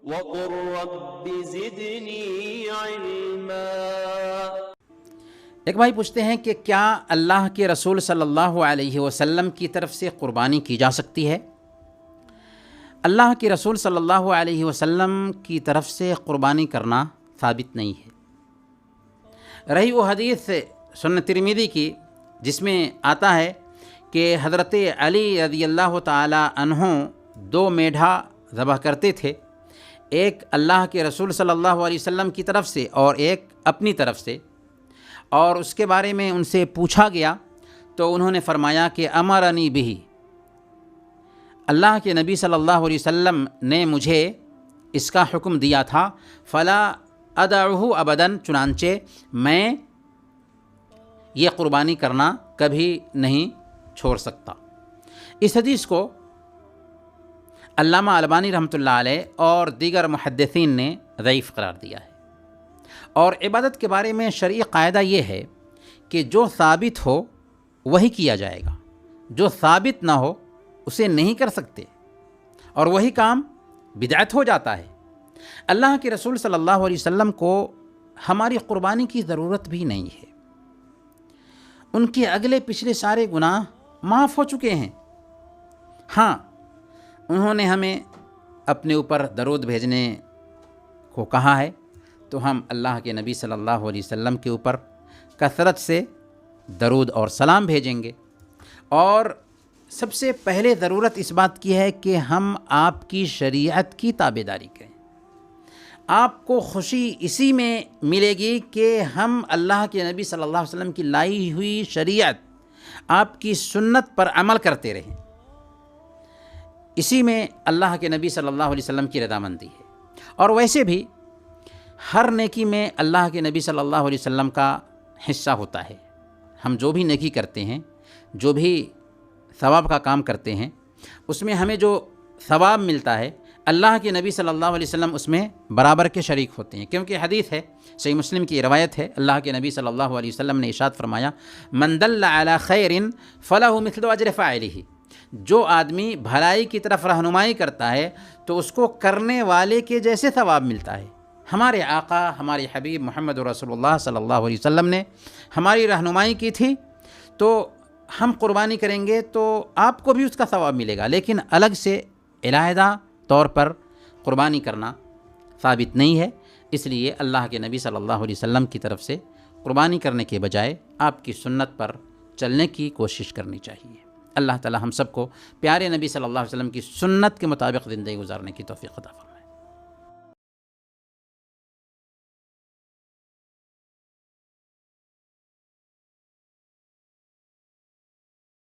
وقل رب زدنی علما۔ ایک بھائی پوچھتے ہیں کہ کیا اللہ کے رسول صلی اللہ علیہ وسلم کی طرف سے قربانی کی جا سکتی ہے؟ اللہ کے رسول صلی اللہ علیہ وسلم کی طرف سے قربانی کرنا ثابت نہیں ہے۔ رہی وہ حدیث سنن ترمذی کی جس میں آتا ہے کہ حضرت علی رضی اللہ تعالی عنہ 2 میڈھا ذبح کرتے تھے، ایک اللہ کے رسول صلی اللہ علیہ وسلم کی طرف سے اور ایک اپنی طرف سے، اور اس کے بارے میں ان سے پوچھا گیا تو انہوں نے فرمایا کہ امرنی بہ، اللہ کے نبی صلی اللہ علیہ وسلم نے مجھے اس کا حکم دیا تھا، فلا ادعہ ابدا، چنانچہ میں یہ قربانی کرنا کبھی نہیں چھوڑ سکتا۔ اس حدیث کو علامہ البانی رحمۃ اللہ علیہ اور دیگر محدثین نے ضعیف قرار دیا ہے۔ اور عبادت کے بارے میں شرعی قاعدہ یہ ہے کہ جو ثابت ہو وہی کیا جائے گا، جو ثابت نہ ہو اسے نہیں کر سکتے، اور وہی کام بدعت ہو جاتا ہے۔ اللہ کے رسول صلی اللہ علیہ وسلم کو ہماری قربانی کی ضرورت بھی نہیں ہے، ان کے اگلے پچھلے سارے گناہ معاف ہو چکے ہیں۔ ہاں، انہوں نے ہمیں اپنے اوپر درود بھیجنے کو کہا ہے، تو ہم اللہ کے نبی صلی اللہ علیہ وسلم کے اوپر کثرت سے درود اور سلام بھیجیں گے۔ اور سب سے پہلے ضرورت اس بات کی ہے کہ ہم آپ کی شریعت کی تابعداری کریں۔ آپ کو خوشی اسی میں ملے گی کہ ہم اللہ کے نبی صلی اللہ علیہ وسلم کی لائی ہوئی شریعت، آپ کی سنت پر عمل کرتے رہیں، اسی میں اللہ کے نبی صلی اللہ علیہ وسلم کی رضامندی ہے۔ اور ویسے بھی ہر نیکی میں اللہ کے نبی صلی اللہ علیہ وسلم کا حصہ ہوتا ہے۔ ہم جو بھی نیکی کرتے ہیں، جو بھی ثواب کا کام کرتے ہیں، اس میں ہمیں جو ثواب ملتا ہے اللہ کے نبی صلی اللہ علیہ وسلم اس میں برابر کے شریک ہوتے ہیں، کیونکہ حدیث ہے، صحیح مسلم کی روایت ہے، اللہ کے نبی صلی اللہ علیہ وسلم نے ارشاد فرمایا، من دل علی خیر فلہ مثل اجر فاعلہ، جو آدمی بھلائی کی طرف رہنمائی کرتا ہے تو اس کو کرنے والے کے جیسے ثواب ملتا ہے۔ ہمارے آقا، ہمارے حبیب محمد رسول اللہ صلی اللہ علیہ وسلم نے ہماری رہنمائی کی تھی، تو ہم قربانی کریں گے تو آپ کو بھی اس کا ثواب ملے گا، لیکن الگ سے علیحدہ طور پر قربانی کرنا ثابت نہیں ہے۔ اس لیے اللہ کے نبی صلی اللہ علیہ وسلم کی طرف سے قربانی کرنے کے بجائے آپ کی سنت پر چلنے کی کوشش کرنی چاہیے۔ اللہ تعالی ہم سب کو پیارے نبی صلی اللہ علیہ وسلم کی سنت کے مطابق زندگی گزارنے کی توفیق عطا فرمائے۔